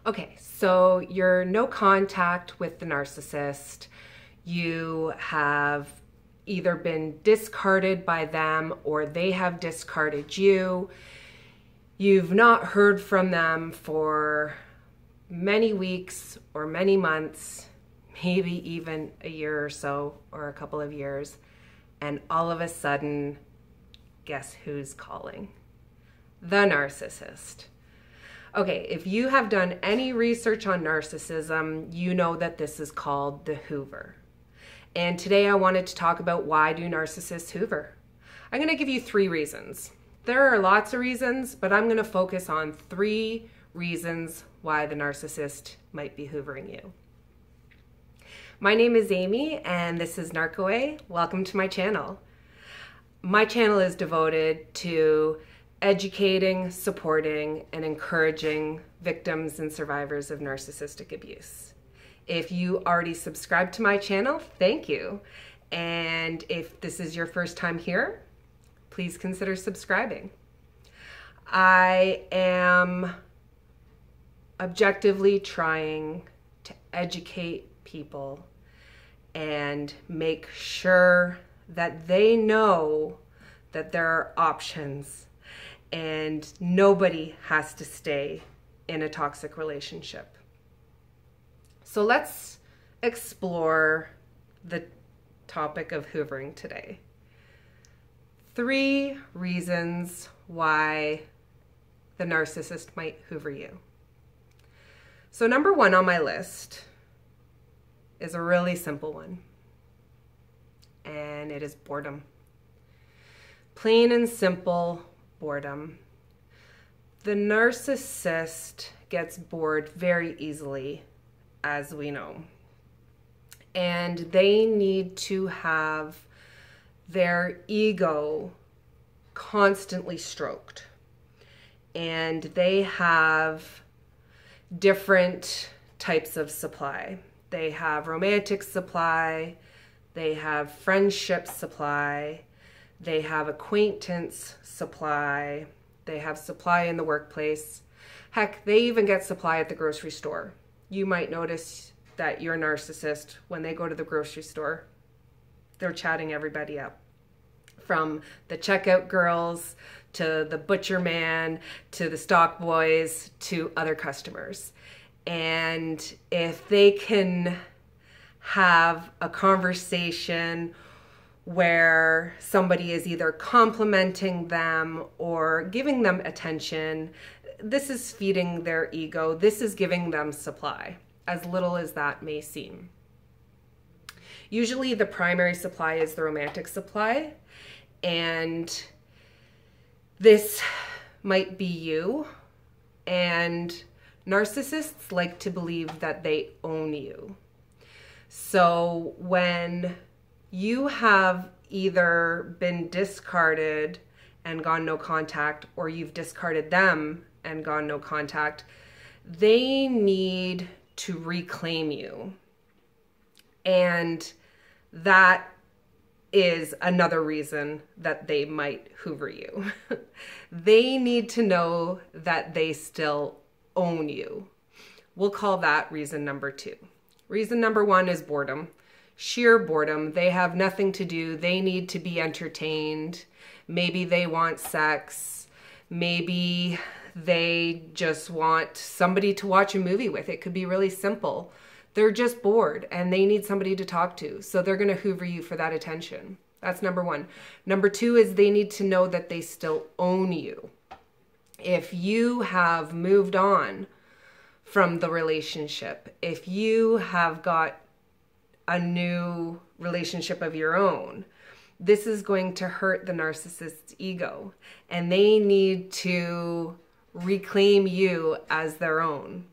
Okay, so you're no contact with the narcissist. You have either been discarded by them or they have discarded you. You've not heard from them for many weeks or many months, maybe even a year or so or a couple of years. And all of a sudden, guess who's calling? The narcissist. Okay, if you have done any research on narcissism, you know that this is called the hoover. And today I wanted to talk about why do narcissists hoover. I'm going to give you 3 reasons. There are lots of reasons, but I'm going to focus on 3 reasons why the narcissist might be hoovering you. My name is Amy and this is NarcAWAY. Welcome to my channel. My channel is devoted to educating, supporting, and encouraging victims and survivors of narcissistic abuse. If you already subscribed to my channel, thank you. And if this is your first time here, please consider subscribing. I am objectively trying to educate people and make sure that they know that there are options and nobody has to stay in a toxic relationship. So let's explore the topic of hoovering today. 3 reasons why the narcissist might hoover you. So number 1 on my list is a really simple one, and it is boredom. Plain and simple boredom. The narcissist gets bored very easily, as we know, and they need to have their ego constantly stroked, and they have different types of supply. They have romantic supply, they have friendship supply, they have acquaintance supply, they have supply in the workplace. Heck, they even get supply at the grocery store. You might notice that your narcissist, when they go to the grocery store, they're chatting everybody up. From the checkout girls, to the butcher man, to the stock boys, to other customers. And if they can have a conversation where somebody is either complimenting them or giving them attention, this is feeding their ego. This is giving them supply, as little as that may seem. Usually the primary supply is the romantic supply, and this might be you. And narcissists like to believe that they own you. So when you have either been discarded and gone no contact, or you've discarded them and gone no contact, they need to reclaim you. And that is another reason that they might hoover you. They need to know that they still own you. We'll call that reason number 2. Reason number 1 is boredom. Sheer boredom. They have nothing to do. They need to be entertained. Maybe they want sex. Maybe they just want somebody to watch a movie with. It could be really simple. They're just bored and they need somebody to talk to. So they're going to hoover you for that attention. That's number 1. Number 2 is they need to know that they still own you. If you have moved on from the relationship, if you have got a new relationship of your own, this is going to hurt the narcissist's ego, and they need to reclaim you as their own.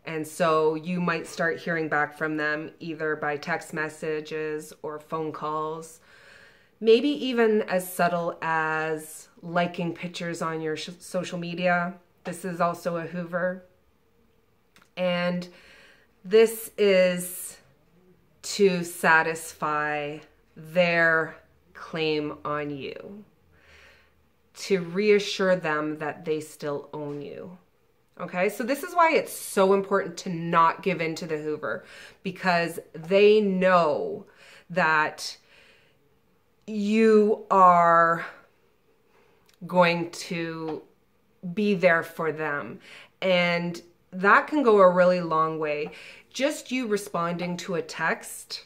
And so you might start hearing back from them either by text messages or phone calls, maybe even as subtle as liking pictures on your social media. This is also a hoover. And this is to satisfy their claim on you, to reassure them that they still own you. Okay, so this is why it's so important to not give in to the Hoover, because they know that you are going to be there for them. And that can go a really long way. Just you responding to a text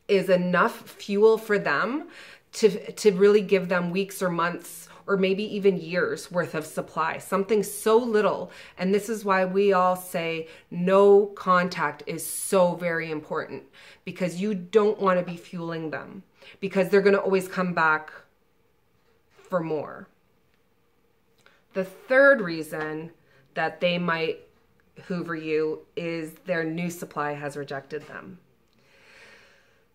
is enough fuel for them to really give them weeks or months or maybe even years worth of supply, something so little. And this is why we all say no contact is so very important, because you don't want to be fueling them, because they're going to always come back for more. The third reason that they might Hoover you is their new supply has rejected them.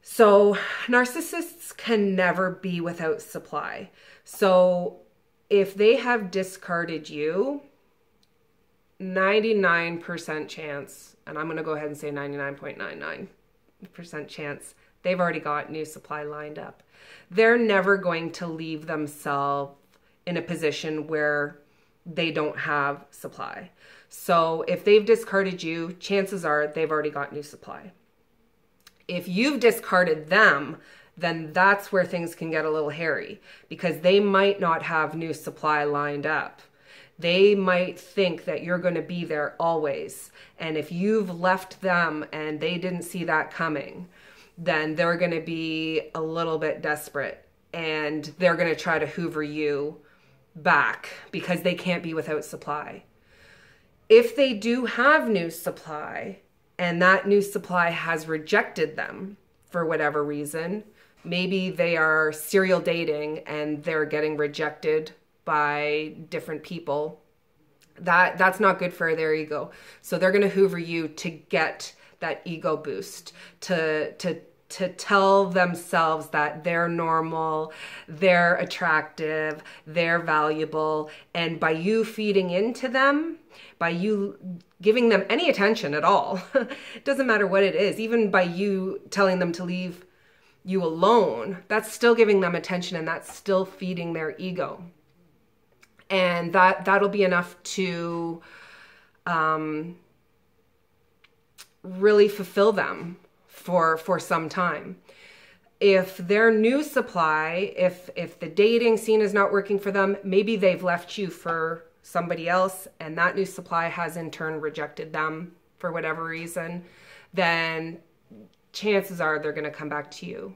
So narcissists can never be without supply. So if they have discarded you, 99% chance, and I'm going to go ahead and say 99.99% chance, they've already got new supply lined up. They're never going to leave themselves in a position where they don't have supply. So if they've discarded you, chances are they've already got new supply. If you've discarded them, then that's where things can get a little hairy, because they might not have new supply lined up. They might think that you're going to be there always. And if you've left them and they didn't see that coming, then they're going to be a little bit desperate, and they're going to try to Hoover you back because they can't be without supply. If they do have new supply and that new supply has rejected them for whatever reason, maybe they are serial dating and they're getting rejected by different people, that's not good for their ego. So they're going to Hoover you to get that ego boost, to tell themselves that they're normal, they're attractive, they're valuable. And by you feeding into them, by you giving them any attention at all, it doesn't matter what it is, even by you telling them to leave you alone, that's still giving them attention, and that's still feeding their ego. And that'll be enough to really fulfill them for some time. If their new supply, if the dating scene is not working for them, maybe they've left you for somebody else and that new supply has in turn rejected them for whatever reason, then chances are they're going to come back to you.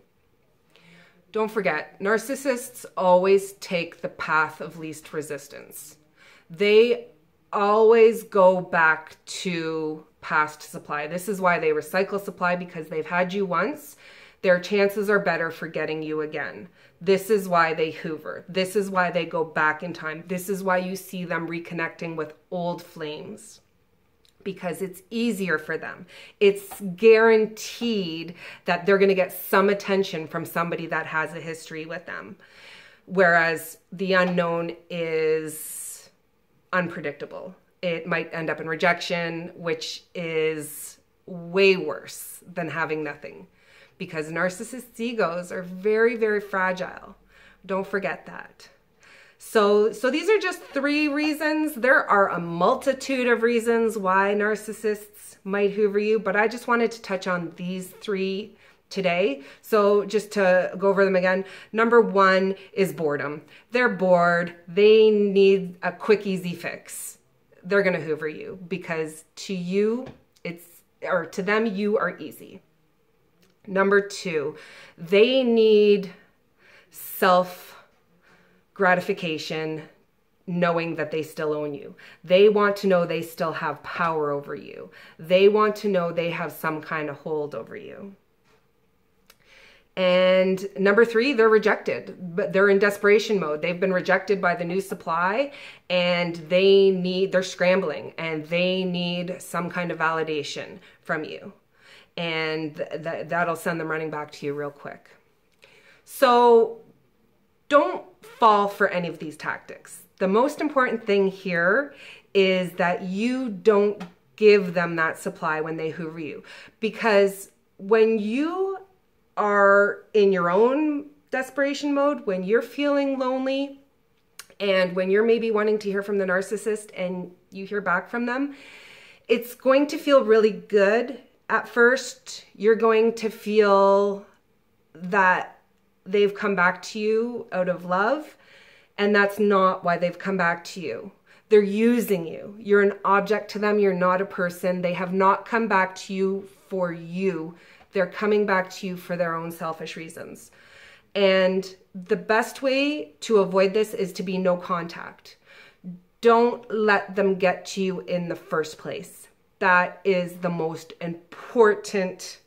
Don't forget, narcissists always take the path of least resistance. They always go back to past supply. This is why they recycle supply, because they've had you once. Their chances are better for getting you again. This is why they Hoover. This is why they go back in time. This is why you see them reconnecting with old flames, because it's easier for them. It's guaranteed that they're going to get some attention from somebody that has a history with them. Whereas the unknown is unpredictable. It might end up in rejection, which is way worse than having nothing, because narcissists' egos are very, very fragile. Don't forget that. So these are just 3 reasons. There are a multitude of reasons why narcissists might Hoover you, but I just wanted to touch on these 3 today. So just to go over them again, number 1 is boredom. They're bored. They need a quick, easy fix. They're going to Hoover you because to you, to them, you are easy. Number 2, they need self-gratification, knowing that they still own you. They want to know they still have power over you. They want to know they have some kind of hold over you. And number 3, they're rejected, but they're in desperation mode. They've been rejected by the new supply, and they're scrambling, and they need some kind of validation from you. And that'll send them running back to you real quick. So don't fall for any of these tactics. The most important thing here is that you don't give them that supply when they Hoover you, because when you are in your own desperation mode, when you're feeling lonely And when you're maybe wanting to hear from the narcissist and you hear back from them, it's going to feel really good at first. You're going to feel that they've come back to you out of love, and that's not why they've come back to you. They're using you. You're an object to them. You're not a person. They have not come back to you for you. They're coming back to you for their own selfish reasons. And the best way to avoid this is to be no contact. Don't let them get to you in the first place. That is the most important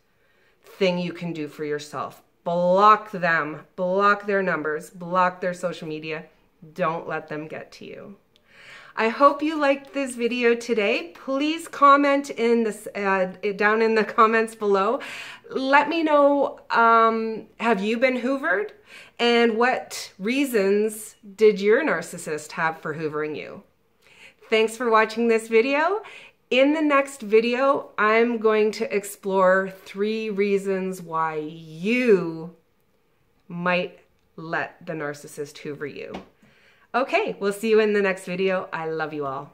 thing you can do for yourself. Block them, block their numbers, block their social media. Don't let them get to you. I hope you liked this video today. Please comment in this down in the comments below. Let me know, have you been hoovered? And what reasons did your narcissist have for hoovering you? Thanks for watching this video. In the next video, I'm going to explore 3 reasons why you might let the narcissist hoover you. Okay, we'll see you in the next video. I love you all.